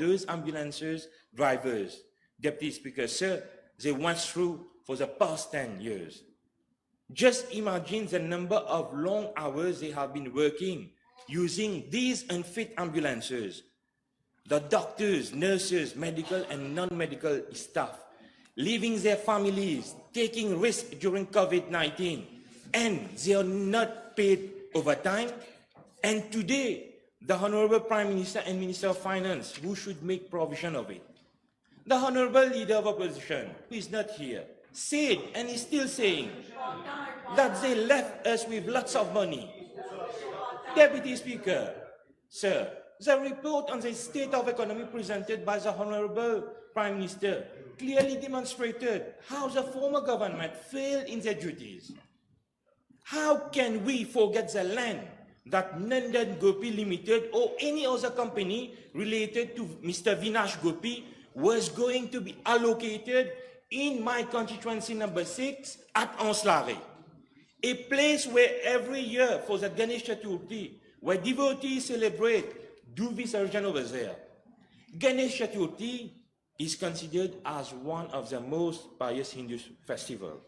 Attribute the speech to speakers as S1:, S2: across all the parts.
S1: those ambulances drivers, Deputy Speaker, sir, they went through for the past 10 years. Just imagine the number of long hours they have been working using these unfit ambulances. The doctors, nurses, medical and non-medical staff, leaving their families, taking risks during COVID-19, and they are not paid overtime. And today, the Honorable Prime Minister and Minister of Finance, who should make provision of it. The Honorable Leader of Opposition, who is not here, said, and is still saying, that they left us with lots of money. Deputy Speaker, sir, the report on the state of economy presented by the Honorable Prime Minister clearly demonstrated how the former government failed in their duties. How can we forget the land that Nandan Gopi Limited or any other company related to Mr. Vinash Gopi was going to be allocated in my constituency number 6 at Anse-Larrey, a place where every year for the Ganesh Chaturthi, where devotees celebrate do Visarjan over there. Ganesh Chaturthi is considered as one of the most pious Hindu festivals.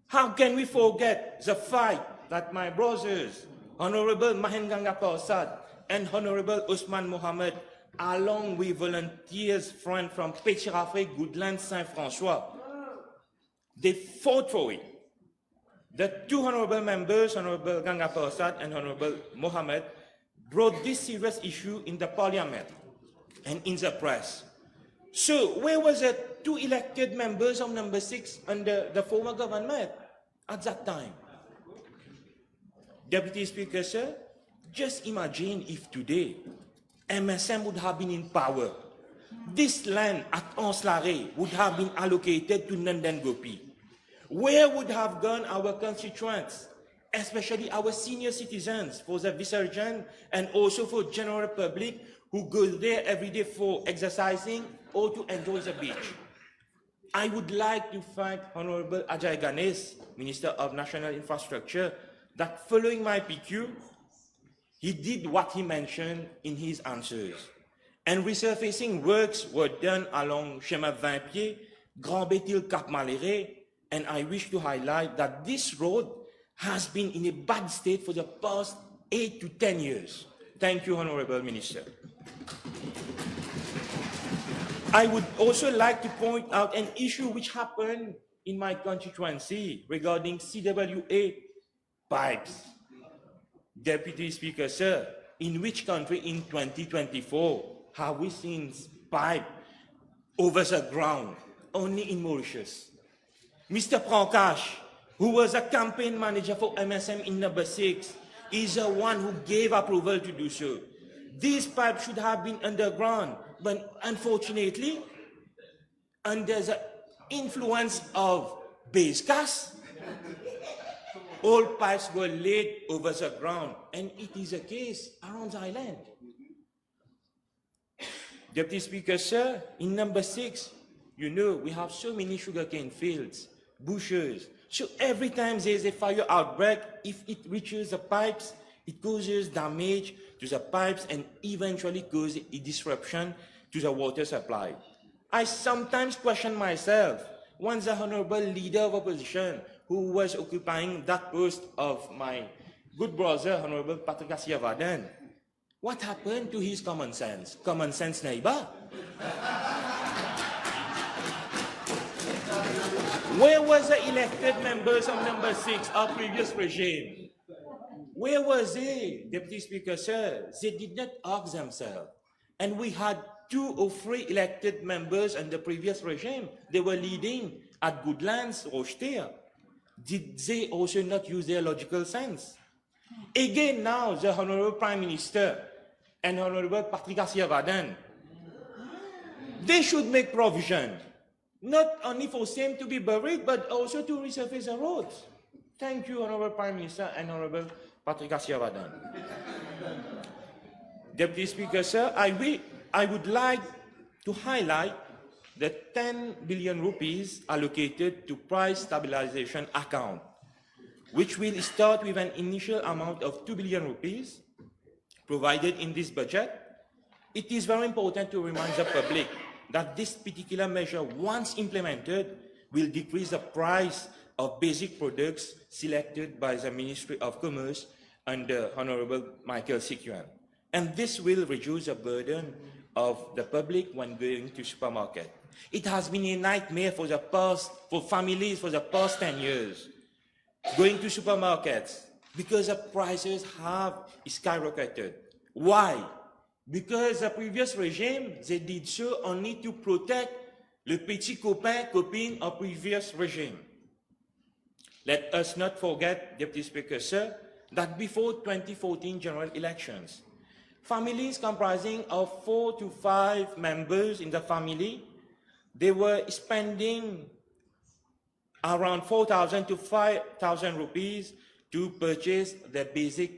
S1: How can we forget the fight that my brothers, Honorable Mahen Ganga Prasad and Honorable Usman Mohammed, along with volunteers friends from Péchirafé, Goodland, Saint-François, they fought for it. The two honorable members, Honorable Ganga Prasad and Honorable Mohammed, brought this serious issue in the parliament and in the press. So where was the two elected members of number 6 under the former government at that time? Deputy Speaker, sir, just imagine if today MSM would have been in power. This land at Anse-Larrey would have been allocated to Nandan Gopi. Where would have gone our constituents, especially our senior citizens for the Visarjan and also for general public who go there every day for exercising or to enjoy the beach? I would like to thank Honorable Ajay Ganesh, Minister of National Infrastructure, that following my PQ, he did what he mentioned in his answers. And resurfacing works were done along Chemin 20 Pieds, Grand Béthil, Cap Maléré, and I wish to highlight that this road has been in a bad state for the past 8 to 10 years. Thank you, Honorable Minister. I would also like to point out an issue which happened in my constituency regarding CWA pipes. Deputy Speaker, sir, in which country in 2024 have we seen pipe over the ground? Only in Mauritius. Mr. Prankash, who was a campaign manager for MSM in number 6, is the one who gave approval to do so. These pipes should have been underground, but unfortunately, under the influence of base gas, all pipes were laid over the ground, and it is a case around the island. Deputy Speaker, sir, in number 6, you know, we have so many sugarcane fields, bushes. So every time there is a fire outbreak, if it reaches the pipes, it causes damage to the pipes and eventually causes a disruption to the water supply. I sometimes question myself, once the Honorable Leader of Opposition, who was occupying that post of my good brother, Honorable Patrick Assia-Vaden, what happened to his common sense? Common sense, neighbor? Where was the elected members of number 6, our previous regime? Where was they, Deputy Speaker, sir? They did not ask themselves. And we had 2 or 3 elected members in the previous regime. They were leading at Goodlands, Rocheter. Did they also not use their logical sense? Again now, the Honorable Prime Minister and Honorable Patrick Assia-Vaden, they should make provision, not only for same to be buried, but also to resurface the roads. Thank you, Honorable Prime Minister and Honorable Patrick Assia-Vaden. Deputy Speaker, sir, I would like to highlight the 10 billion rupees allocated to price stabilization account, which will start with an initial amount of 2 billion rupees provided in this budget. it is very important to remind the public that this particular measure, once implemented, will decrease the price of basic products selected by the Ministry of Commerce under Honorable Michael Sikwan. And this will reduce the burden of the public when going to supermarket. It has been a nightmare for families for the past 10 years, going to supermarkets, because the prices have skyrocketed. Why? Because the previous regime, they did so only to protect le petit copain, copine of previous regime. Let us not forget, Deputy Speaker, sir, that before 2014 general elections, families comprising of 4 to 5 members in the family, they were spending around 4,000 to 5,000 rupees to purchase the basic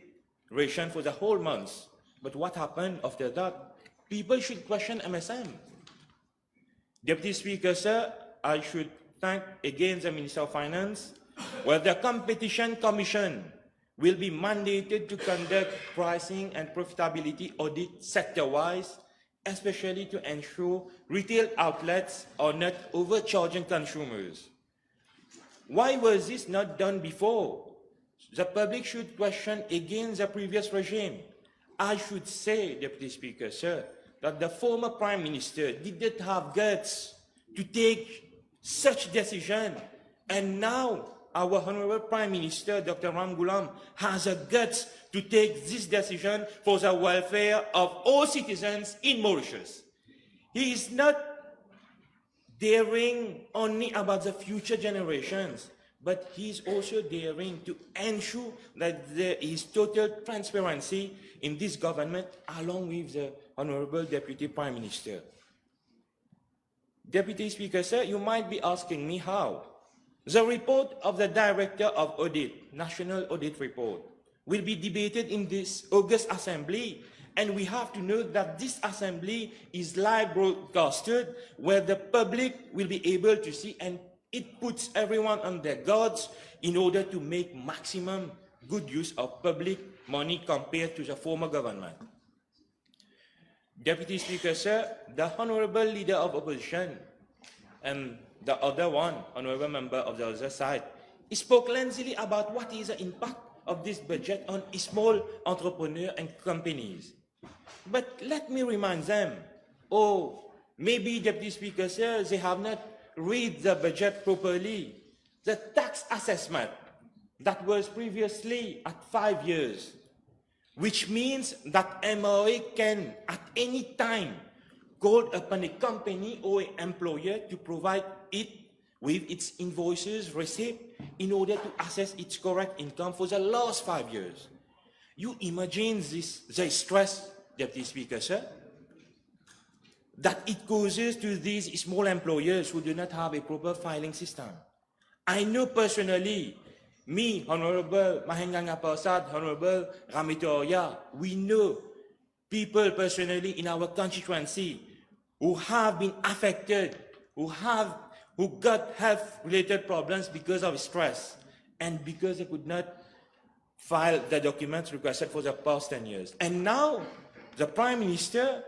S1: ration for the whole month. But what happened after that? People should question MSM. Deputy Speaker, sir, I should thank again the Minister of Finance, where the Competition Commission will be mandated to conduct pricing and profitability audit sector-wise, especially to ensure retail outlets are not overcharging consumers. Why was this not done before? The public should question again the previous regime. I should say, Deputy Speaker, sir, that the former Prime Minister didn't have guts to take such decision. And now our Honorable Prime Minister, Dr. Ramgoolam, has a guts to take this decision for the welfare of all citizens in Mauritius. He is not daring only about the future generations, but he is also daring to ensure that there is total transparency in this government, along with the Honorable Deputy Prime Minister. Deputy Speaker, sir, you might be asking me how. The report of the Director of Audit, National Audit Report, will be debated in this August Assembly, and we have to note that this Assembly is live broadcasted, where the public will be able to see, and it puts everyone on their guards in order to make maximum good use of public money compared to the former government. Deputy Speaker, sir, the Honorable Leader of Opposition and the other one, Honorable Member of the other side, spoke lengthily about what is the impact of this budget on small entrepreneurs and companies. But let me remind them, maybe, Deputy Speaker, sir, they have not read the budget properly. The tax assessment that was previously at 5 years, which means that MOA can at any time call upon a company or an employer to provide it with its invoices, receipt, in order to assess its correct income for the last 5 years. You imagine this, the stress, Deputy Speaker, sir, that it causes to these small employers who do not have a proper filing system. I know personally, me, Honorable Mahenganga Persad, Honorable Ramitoria, we know people personally in our constituency who have been affected, who got health-related problems because of stress and because they could not file the documents requested for the past 10 years. And now, the Prime Minister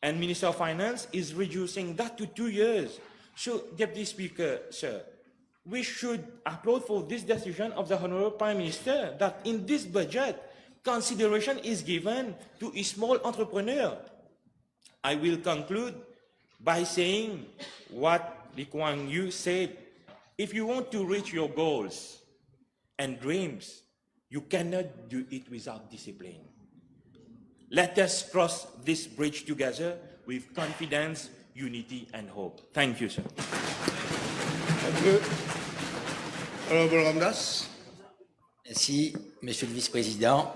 S1: and Minister of Finance is reducing that to 2 years. So, Deputy Speaker, sir, we should applaud for this decision of the Honorable Prime Minister that in this budget, consideration is given to a small entrepreneur. I will conclude by saying what Lee Kuan Yew said: if you want to reach your goals and dreams, you cannot do it without discipline. Let us cross this bridge together with confidence, unity, and hope. Thank you, sir.
S2: Thank you. Honorable Ramdas.
S3: Merci, Monsieur le Vice-président.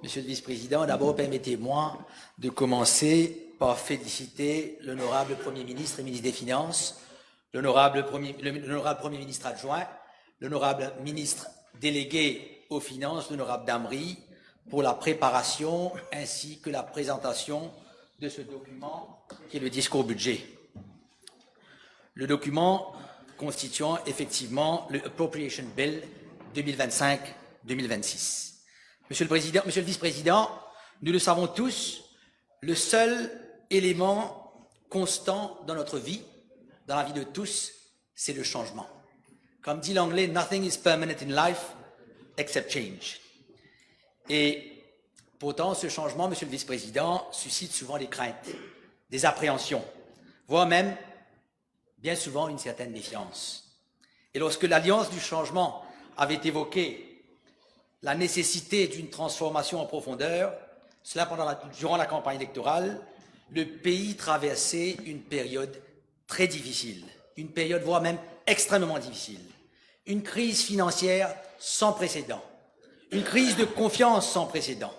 S3: Monsieur le Vice-président, d'abord permettez-moi de commencer par féliciter l'honorable Premier ministre et ministre des Finances, l'honorable Premier ministre adjoint, l'honorable ministre délégué aux Finances, l'honorable Damri, pour la préparation ainsi que la présentation de ce document qui est le discours budget. Le document constituant effectivement le Appropriation Bill 2025-2026. Monsieur le Vice-président, nous le savons tous, le seul élément constant dans notre vie, dans la vie de tous, c'est le changement. Comme dit l'anglais, nothing is permanent in life except change. Et pourtant, ce changement, Monsieur le Vice-président, suscite souvent des craintes, des appréhensions, voire même, bien souvent, une certaine méfiance. Et lorsque l'Alliance du changement avait évoqué la nécessité d'une transformation en profondeur, cela durant la campagne électorale, le pays traversait une période très difficile, une période voire même extrêmement difficile, une crise financière sans précédent, une crise de confiance sans précédent.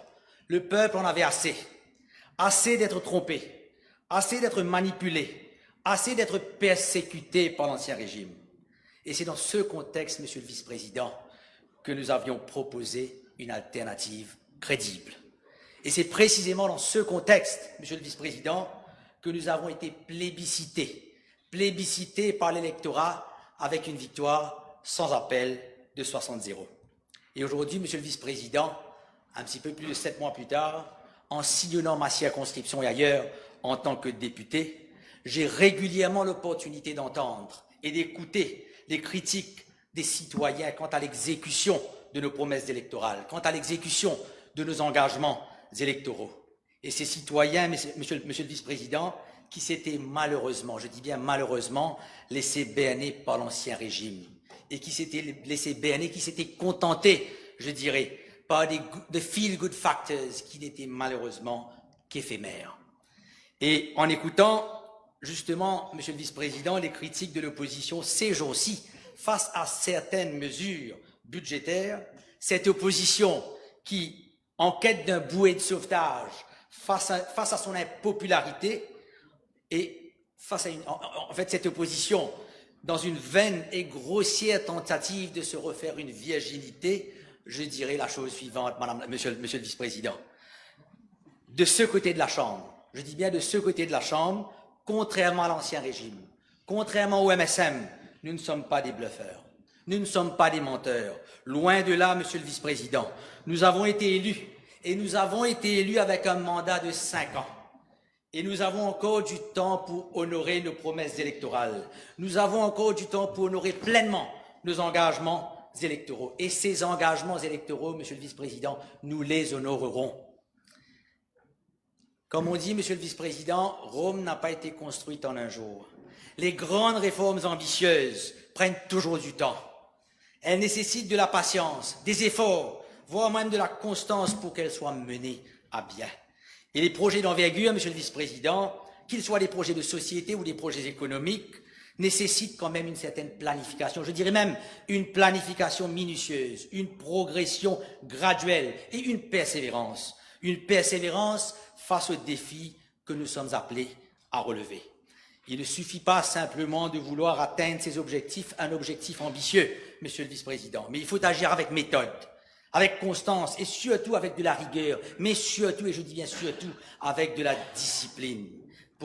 S3: Le peuple en avait assez, assez d'être trompé, assez d'être manipulé, assez d'être persécuté par l'Ancien Régime. Et c'est dans ce contexte, Monsieur le Vice-président, que nous avions proposé une alternative crédible. Et c'est précisément dans ce contexte, Monsieur le Vice-président, que nous avons été plébiscités par l'électorat avec une victoire sans appel de 60-0. Et aujourd'hui, Monsieur le Vice-président, un petit peu plus de 7 mois plus tard, en sillonnant ma circonscription et ailleurs en tant que député, j'ai régulièrement l'opportunité d'entendre et d'écouter les critiques des citoyens quant à l'exécution de nos promesses électorales, quant à l'exécution de nos engagements électoraux. Et ces citoyens, monsieur le Vice-président, qui s'étaient malheureusement, je dis bien malheureusement, laissés berner par l'Ancien Régime et qui s'étaient laissés berner, qui s'étaient contentés, je dirais, par des feel-good factors qui n'étaient malheureusement qu'éphémères. Et en écoutant justement, Monsieur le Vice-président, les critiques de l'opposition ces jours-ci face à certaines mesures budgétaires, cette opposition qui, en quête d'un bouée de sauvetage face à son impopularité et face à en fait cette opposition dans une vaine et grossière tentative de se refaire une virginité, je dirais la chose suivante, Monsieur le Vice-président. De ce côté de la Chambre, je dis bien de ce côté de la Chambre, contrairement à l'Ancien Régime, contrairement au MSM, nous ne sommes pas des bluffeurs, nous ne sommes pas des menteurs. Loin de là, Monsieur le Vice-président, nous avons été élus, et nous avons été élus avec un mandat de 5 ans. Et nous avons encore du temps pour honorer nos promesses électorales. Nous avons encore du temps pour honorer pleinement nos engagements électoraux. Et ces engagements électoraux, Monsieur le Vice-président, nous les honorerons. Comme on dit, Monsieur le Vice-président, Rome n'a pas été construite en un jour. Les grandes réformes ambitieuses prennent toujours du temps. Elles nécessitent de la patience, des efforts, voire même de la constance pour qu'elles soient menées à bien. Et les projets d'envergure, Monsieur le Vice-président, qu'ils soient des projets de société ou des projets économiques, nécessitent quand même une certaine planification, je dirais même une planification minutieuse, une progression graduelle et une persévérance face aux défis que nous sommes appelés à relever. Il ne suffit pas simplement de vouloir atteindre ces objectifs, un objectif ambitieux, Monsieur le Vice-président, mais il faut agir avec méthode, avec constance et surtout avec de la rigueur, mais surtout, et je dis bien surtout, avec de la discipline,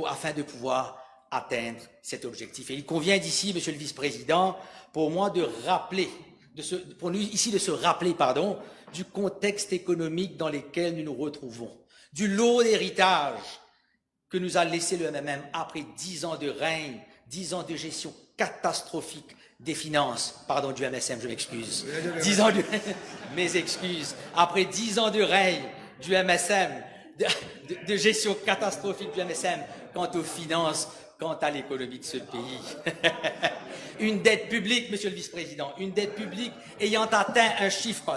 S3: afin de pouvoir atteindre cet objectif. Et il convient d'ici, Monsieur le Vice-président, pour moi de rappeler, pour nous ici de se rappeler, du contexte économique dans lequel nous nous retrouvons, du lourd héritage que nous a laissé le MMM après 10 ans de règne, 10 ans de gestion catastrophique des finances, du MSM, je m'excuse. 10 ans mes excuses. Après 10 ans de règne du MSM, de gestion catastrophique du MSM, quant aux finances, quant à l'économie de ce pays. Une dette publique, Monsieur le Vice-président, une dette publique ayant atteint un chiffre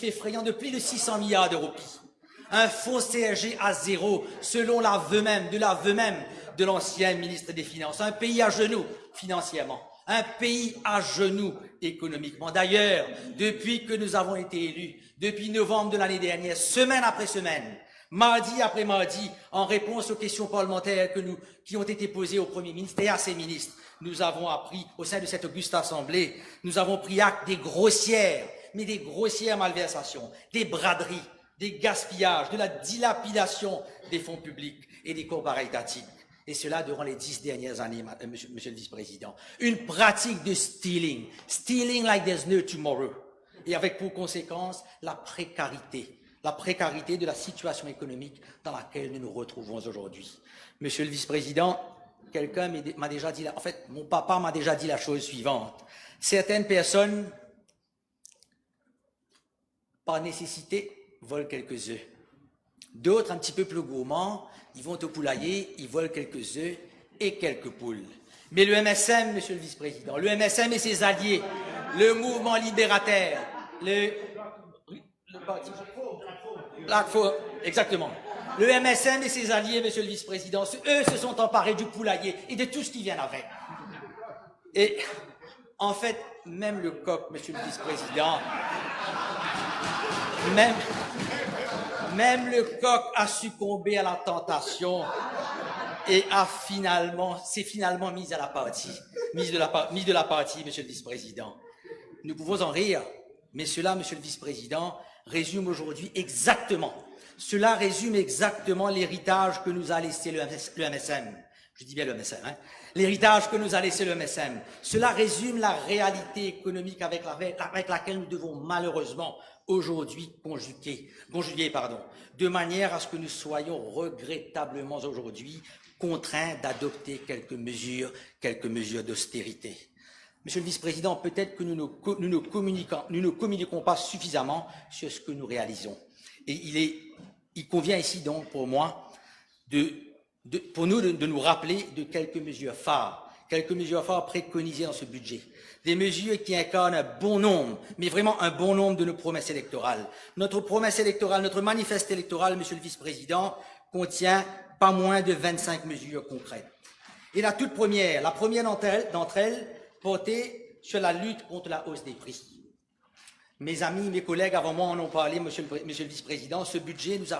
S3: effrayant de plus de 600 milliards de roupies. Un fonds CRG à zéro, selon l'aveu même de l'ancien ministre des Finances. Un pays à genoux financièrement, un pays à genoux économiquement. D'ailleurs, depuis que nous avons été élus, depuis novembre de l'année dernière, semaine après semaine, mardi après mardi, en réponse aux questions parlementaires qui ont été posées au Premier ministre et à ses ministres, nous avons appris, au sein de cette auguste assemblée, nous avons pris acte des grossières malversations, des braderies, des gaspillages, de la dilapidation des fonds publics et des cours caritatives. Et cela durant les 10 dernières années, Monsieur le Vice-président. Une pratique de stealing like there's no tomorrow. Et avec pour conséquence la précarité la précarité de la situation économique dans laquelle nous nous retrouvons aujourd'hui. Monsieur le vice-président, quelqu'un m'a déjà dit, en fait, mon papa m'a déjà dit la chose suivante. Certaines personnes, par nécessité, volent quelques œufs. D'autres, un petit peu plus gourmands, ils vont au poulailler, ils volent quelques œufs et quelques poules. Mais le MSM, monsieur le vice-président, le MSM et ses alliés, le mouvement libérateur, le parti, exactement. Le MSM et ses alliés, monsieur le vice-président, eux se sont emparés du poulailler et de tout ce qui vient avec. Et en fait, même le coq, monsieur le vice-président, même le coq a succombé à la tentation et s'est finalement mis à la partie, mis de la partie, monsieur le vice-président. Nous pouvons en rire, mais cela, monsieur le vice-président, résume aujourd'hui exactement, l'héritage que nous a laissé le MSM. Je dis bien le MSM, hein? L'héritage que nous a laissé le MSM. Cela résume la réalité économique avec laquelle nous devons malheureusement aujourd'hui conjuguer, de manière à ce que nous soyons regrettablement aujourd'hui contraints d'adopter quelques mesures d'austérité. Monsieur le vice-président, peut-être que nous ne communiquons pas suffisamment sur ce que nous réalisons. Et il convient ici donc pour moi pour nous de nous rappeler de quelques mesures phares préconisées dans ce budget. Des mesures qui incarnent un bon nombre, mais vraiment un bon nombre de nos promesses électorales. Notre promesse électorale, notre manifeste électoral, monsieur le vice-président, contient pas moins de 25 mesures concrètes. Et la première d'entre elles, portait sur la lutte contre la hausse des prix. Mes amis, mes collègues avant moi en ont parlé, monsieur le vice-président, ce budget nous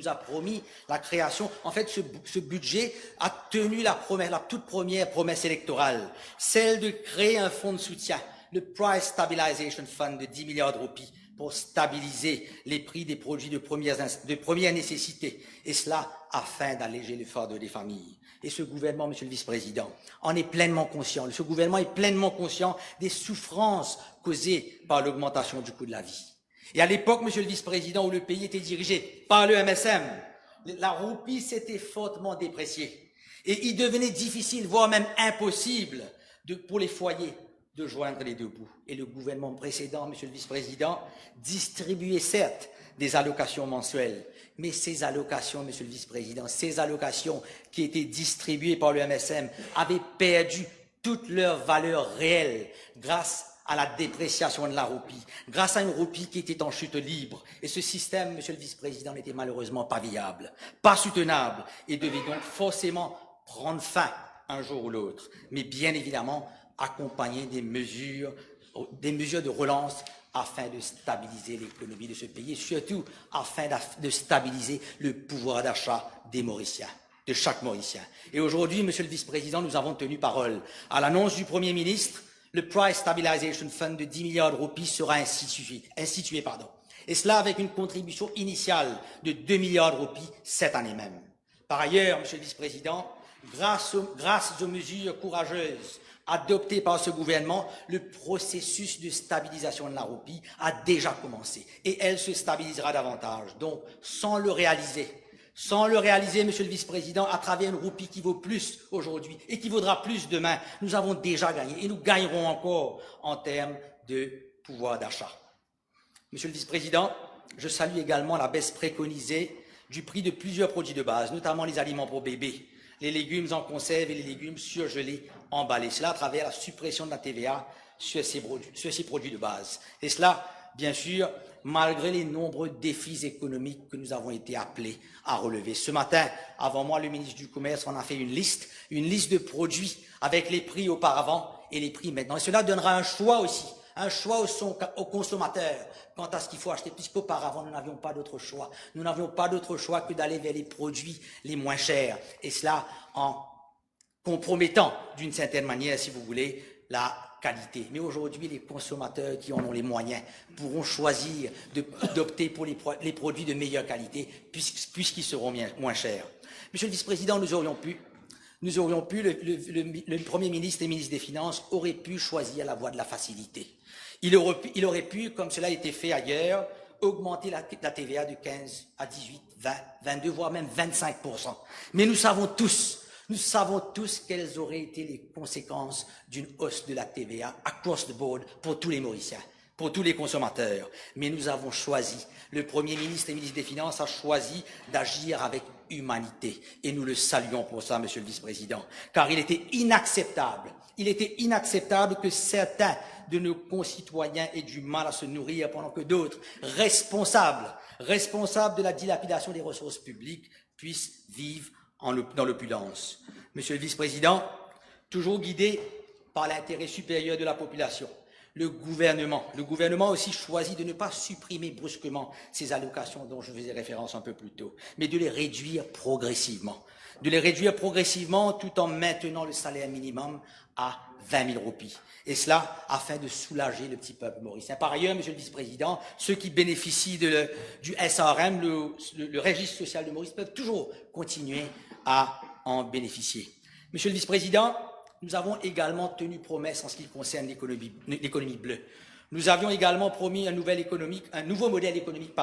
S3: a promis la création. En fait, ce budget a tenu la toute première promesse électorale, celle de créer un fonds de soutien, le Price Stabilization Fund de 10 milliards de roupies, pour stabiliser les prix des produits de première nécessité, et cela afin d'alléger le fardeau des familles. Et ce gouvernement, monsieur le vice-président, en est pleinement conscient. Ce gouvernement est pleinement conscient des souffrances causées par l'augmentation du coût de la vie. Et à l'époque, monsieur le vice-président, où le pays était dirigé par le MSM, la roupie s'était fortement dépréciée. Et il devenait difficile, voire même impossible, pour les foyers de joindre les deux bouts. Et le gouvernement précédent, monsieur le vice-président, distribuait certes des allocations mensuelles, mais ces allocations, monsieur le vice-président, ces allocations qui étaient distribuées par le MSM avaient perdu toute leur valeur réelle grâce à la dépréciation de la roupie, grâce à une roupie qui était en chute libre. Et ce système, monsieur le vice-président, n'était malheureusement pas viable, pas soutenable, et devait donc forcément prendre fin un jour ou l'autre. Mais bien évidemment, accompagner des mesures de relance afin de stabiliser l'économie de ce pays et surtout afin de stabiliser le pouvoir d'achat des Mauriciens, de chaque Mauricien. Et aujourd'hui, monsieur le vice-président, nous avons tenu parole. À l'annonce du Premier ministre, le Price Stabilization Fund de 10 milliards de roupies sera institué. Et cela avec une contribution initiale de 2 milliards de roupies cette année même. Par ailleurs, monsieur le vice-président, grâce aux mesures courageuses adopté par ce gouvernement, le processus de stabilisation de la roupie a déjà commencé et elle se stabilisera davantage. Donc, sans le réaliser, monsieur le vice-président, à travers une roupie qui vaut plus aujourd'hui et qui vaudra plus demain, nous avons déjà gagné et nous gagnerons encore en termes de pouvoir d'achat. Monsieur le vice-président, je salue également la baisse préconisée du prix de plusieurs produits de base, notamment les aliments pour bébés, les légumes en conserve et les légumes surgelés, emballés. Cela à travers la suppression de la TVA sur ces produits de base. Et cela, bien sûr, malgré les nombreux défis économiques que nous avons été appelés à relever. Ce matin, avant moi, le ministre du Commerce en a fait une liste de produits avec les prix auparavant et les prix maintenant. Et cela donnera un choix aussi, aux consommateurs quant à ce qu'il faut acheter, puisqu'auparavant, nous n'avions pas d'autre choix. Nous n'avions pas d'autre choix que d'aller vers les produits les moins chers. Et cela en compromettant, d'une certaine manière, si vous voulez, la qualité. Mais aujourd'hui, les consommateurs qui en ont les moyens pourront choisir d'opter pour les produits de meilleure qualité, puisqu'ils seront moins chers. Monsieur le vice-président, le Premier ministre et le ministre des Finances auraient pu choisir la voie de la facilité. Il aurait pu, comme cela a été fait ailleurs, augmenter la TVA de 15 à 18, 20, 22, voire même 25%. Mais nous savons tous quelles auraient été les conséquences d'une hausse de la TVA across the board pour tous les Mauriciens, pour tous les consommateurs. Mais nous avons choisi, le Premier ministre et le ministre des Finances a choisi d'agir avec humanité. Et nous le saluons pour ça, Monsieur le Vice-président, car il était inacceptable que certains de nos concitoyens aient du mal à se nourrir pendant que d'autres, responsables de la dilapidation des ressources publiques, puissent vivre dans l'opulence. Monsieur le Vice-président, toujours guidé par l'intérêt supérieur de la population, le gouvernement a aussi choisi de ne pas supprimer brusquement ces allocations dont je faisais référence un peu plus tôt, mais de les réduire progressivement. Tout en maintenant le salaire minimum à 20 000 roupies. Et cela afin de soulager le petit peuple mauricien. Par ailleurs, Monsieur le Vice-président, ceux qui bénéficient du SRM, le registre social de Maurice, peuvent toujours continuer à en bénéficier. Monsieur le Vice-président, nous avons également tenu promesse en ce qui concerne l'économie bleue. Nous avions également promis un nouveau modèle économique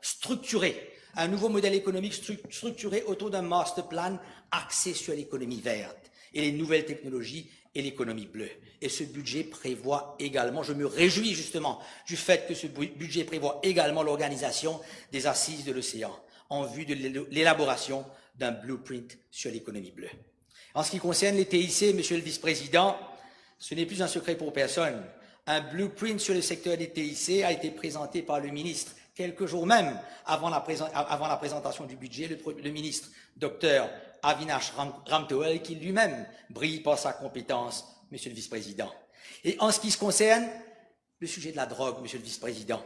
S3: structuré autour d'un master plan axé sur l'économie verte et les nouvelles technologies et l'économie bleue. Et ce budget prévoit également, je me réjouis justement du fait que ce budget prévoit également l'organisation des assises de l'océan en vue de l'élaboration d'un blueprint sur l'économie bleue. En ce qui concerne les TIC, Monsieur le Vice-président, ce n'est plus un secret pour personne. Un blueprint sur le secteur des TIC a été présenté par le ministre quelques jours même avant la présentation du budget, le ministre Dr Avinash Ramtowel, qui lui-même brille par sa compétence, Monsieur le Vice-président. Et en ce qui se concerne le sujet de la drogue, Monsieur le Vice-président,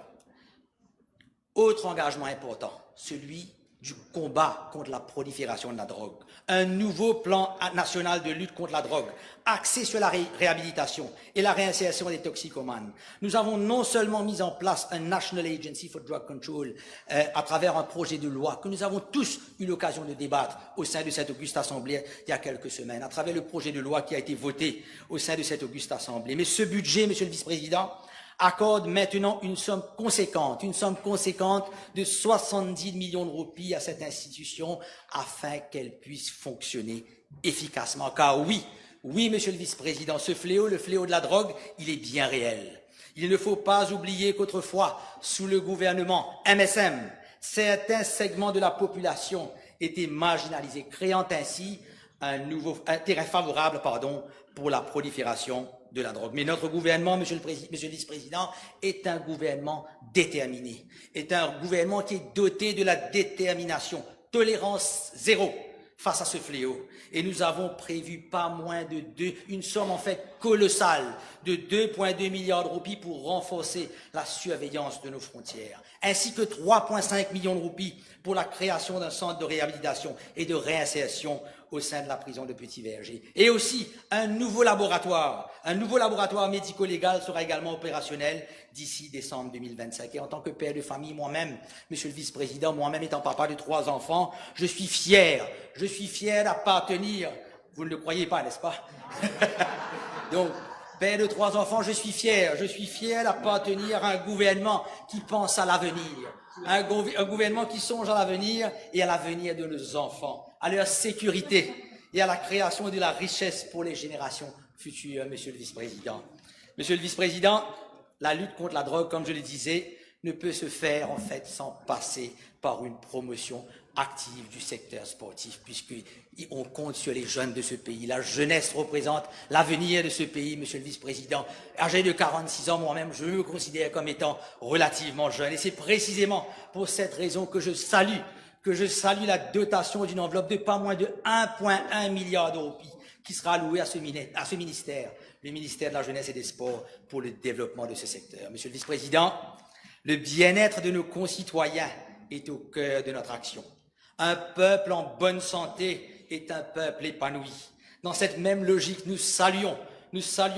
S3: autre engagement important, celui du combat contre la prolifération de la drogue. Un nouveau plan national de lutte contre la drogue, axé sur la réhabilitation et la réinsertion des toxicomanes. Nous avons non seulement mis en place un National Agency for Drug Control à travers un projet de loi que nous avons tous eu l'occasion de débattre au sein de cette auguste assemblée il y a quelques semaines, à travers le projet de loi qui a été voté au sein de cette auguste assemblée. Mais ce budget, Monsieur le Vice-président, accorde maintenant une somme conséquente de 70 millions de roupies à cette institution afin qu'elle puisse fonctionner efficacement. Car oui, Monsieur le Vice-président, ce fléau, le fléau de la drogue, il est bien réel. Il ne faut pas oublier qu'autrefois, sous le gouvernement MSM, certains segments de la population étaient marginalisés, créant ainsi un terrain favorable pour la prolifération de la drogue. Mais notre gouvernement, Monsieur le Vice-président, est un gouvernement déterminé, est un gouvernement qui est doté de la détermination, tolérance zéro face à ce fléau. Et nous avons prévu pas moins de une somme en fait colossale de 2,2 milliards de roupies pour renforcer la surveillance de nos frontières, ainsi que 3,5 millions de roupies pour la création d'un centre de réhabilitation et de réinsertion au sein de la prison de Petit-Verger. Et aussi, un nouveau laboratoire médico-légal sera également opérationnel d'ici décembre 2025. Et en tant que père de famille, moi-même, Monsieur le Vice-président, moi-même étant papa de 3 enfants, je suis fier d'appartenir, vous ne le croyez pas, n'est-ce pas? Donc, père de 3 enfants, je suis fier d'appartenir à un gouvernement qui pense à l'avenir, un gouvernement qui songe à l'avenir et à l'avenir de nos enfants, à leur sécurité et à la création de la richesse pour les générations futures, Monsieur le Vice-président. Monsieur le Vice-président, la lutte contre la drogue, comme je le disais, ne peut se faire en fait sans passer par une promotion active du secteur sportif, puisqu'on compte sur les jeunes de ce pays. La jeunesse représente l'avenir de ce pays, Monsieur le Vice-président. Âgé de 46 ans, moi-même, je me considère comme étant relativement jeune. Et c'est précisément pour cette raison que je salue la dotation d'une enveloppe de pas moins de 1,1 milliard de roupies qui sera allouée à ce ministère, le ministère de la Jeunesse et des Sports, pour le développement de ce secteur. Monsieur le Vice-président, le bien-être de nos concitoyens est au cœur de notre action. Un peuple en bonne santé est un peuple épanoui. Dans cette même logique, nous saluons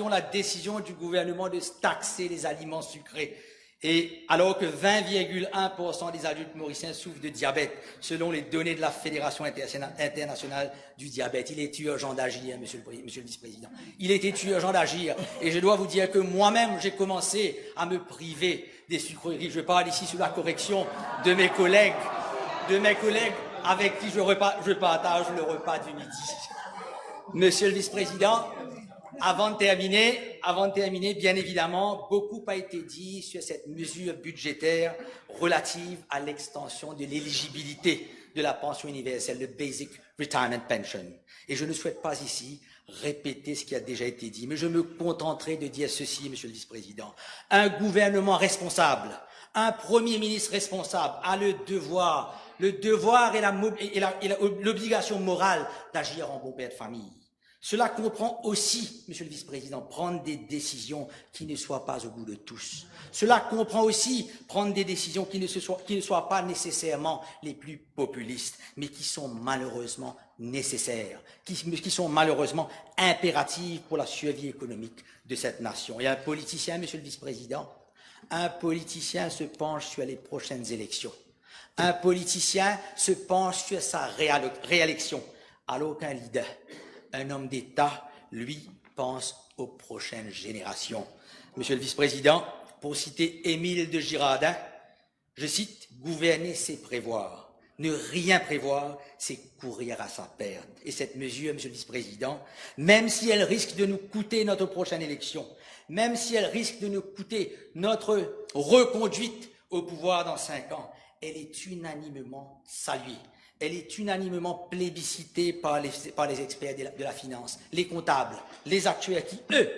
S3: la décision du gouvernement de taxer les aliments sucrés Et alors que 20,1% des adultes mauriciens souffrent de diabète, selon les données de la Fédération internationale du diabète, il est urgent d'agir, monsieur le vice-président. Il était urgent d'agir. Et je dois vous dire que moi-même, j'ai commencé à me priver des sucreries. Je parle ici sous la correction de mes collègues avec qui je partage le repas du midi. Monsieur le vice-président, avant de terminer, bien évidemment, beaucoup a été dit sur cette mesure budgétaire relative à l'extension de l'éligibilité de la pension universelle, le Basic Retirement Pension. Et je ne souhaite pas ici répéter ce qui a déjà été dit, mais je me contenterai de dire ceci, monsieur le vice-président. Un gouvernement responsable, un premier ministre responsable a le devoir et l'obligation morale d'agir en bon père de famille. Cela comprend aussi, monsieur le vice-président, prendre des décisions qui ne soient pas au goût de tous. Cela comprend aussi prendre des décisions qui ne soient pas nécessairement les plus populistes, mais qui sont malheureusement nécessaires, qui sont malheureusement impératives pour la survie économique de cette nation. Et un politicien, monsieur le vice-président, un politicien se penche sur les prochaines élections. Un politicien se penche sur sa réélection, alors qu'un leader, un homme d'État, lui, pense aux prochaines générations. Monsieur le vice-président, pour citer Émile de Girardin, je cite, « Gouverner, c'est prévoir. Ne rien prévoir, c'est courir à sa perte. » Et cette mesure, monsieur le vice-président, même si elle risque de nous coûter notre prochaine élection, même si elle risque de nous coûter notre reconduite au pouvoir dans 5 ans, elle est unanimement saluée. Elle est unanimement plébiscitée par les experts de la finance, les comptables, les actuaires qui, eux,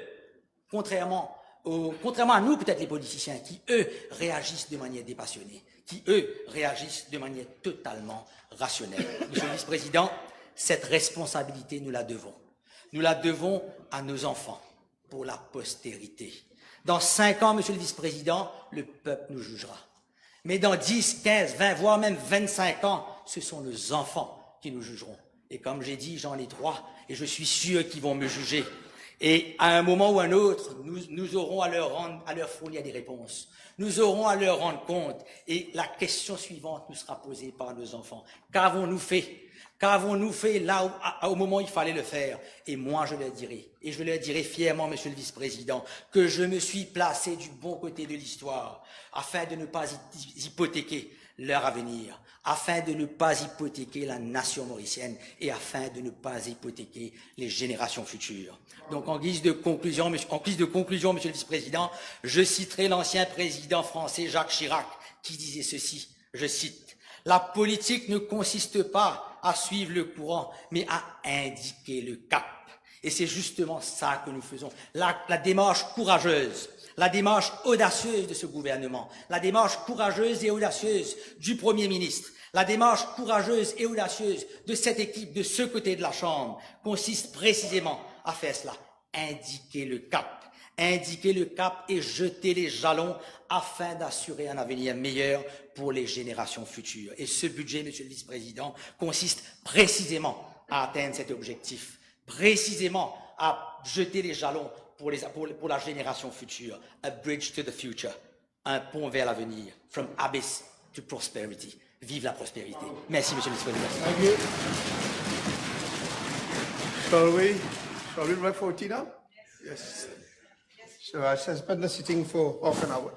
S3: contrairement à nous, peut-être les politiciens, qui, eux, réagissent de manière dépassionnée, qui, eux, réagissent de manière totalement rationnelle. Monsieur le vice-président, cette responsabilité, nous la devons. Nous la devons à nos enfants, pour la postérité. Dans 5 ans, monsieur le vice-président, le peuple nous jugera. Mais dans 10, 15, 20, voire même 25 ans, ce sont nos enfants qui nous jugeront. Et comme j'ai dit, j'en ai 3, et je suis sûr qu'ils vont me juger. Et à un moment ou à un autre, nous aurons à leur fournir des réponses. Nous aurons à leur rendre compte. Et la question suivante nous sera posée par nos enfants. Qu'avons-nous fait? Qu'avons-nous fait là au moment où il fallait le faire? Et moi, je leur dirai, et je leur dirai fièrement, monsieur le vice-président, que je me suis placé du bon côté de l'histoire afin de ne pas hypothéquer leur avenir, afin de ne pas hypothéquer la nation mauricienne et afin de ne pas hypothéquer les générations futures. Donc, en guise de conclusion, monsieur le vice-président, je citerai l'ancien président français Jacques Chirac qui disait ceci, je cite, « La politique ne consiste pas à suivre le courant, mais à indiquer le cap. » Et c'est justement ça que nous faisons. La démarche courageuse, la démarche audacieuse de ce gouvernement, la démarche courageuse et audacieuse du Premier ministre, la démarche courageuse et audacieuse de cette équipe de ce côté de la Chambre consiste précisément à faire cela, indiquer le cap et jeter les jalons afin d'assurer un avenir meilleur pour les générations futures. Et ce budget, monsieur le vice-président, consiste précisément à atteindre cet objectif, précisément à jeter les jalons pour la génération future. A bridge to the future, un pont vers l'avenir, from abyss to prosperity. Vive la prospérité. Merci, monsieur le vice-président.
S2: Thank you. Shall we vote now? Yes. So I suspend the sitting for half an hour.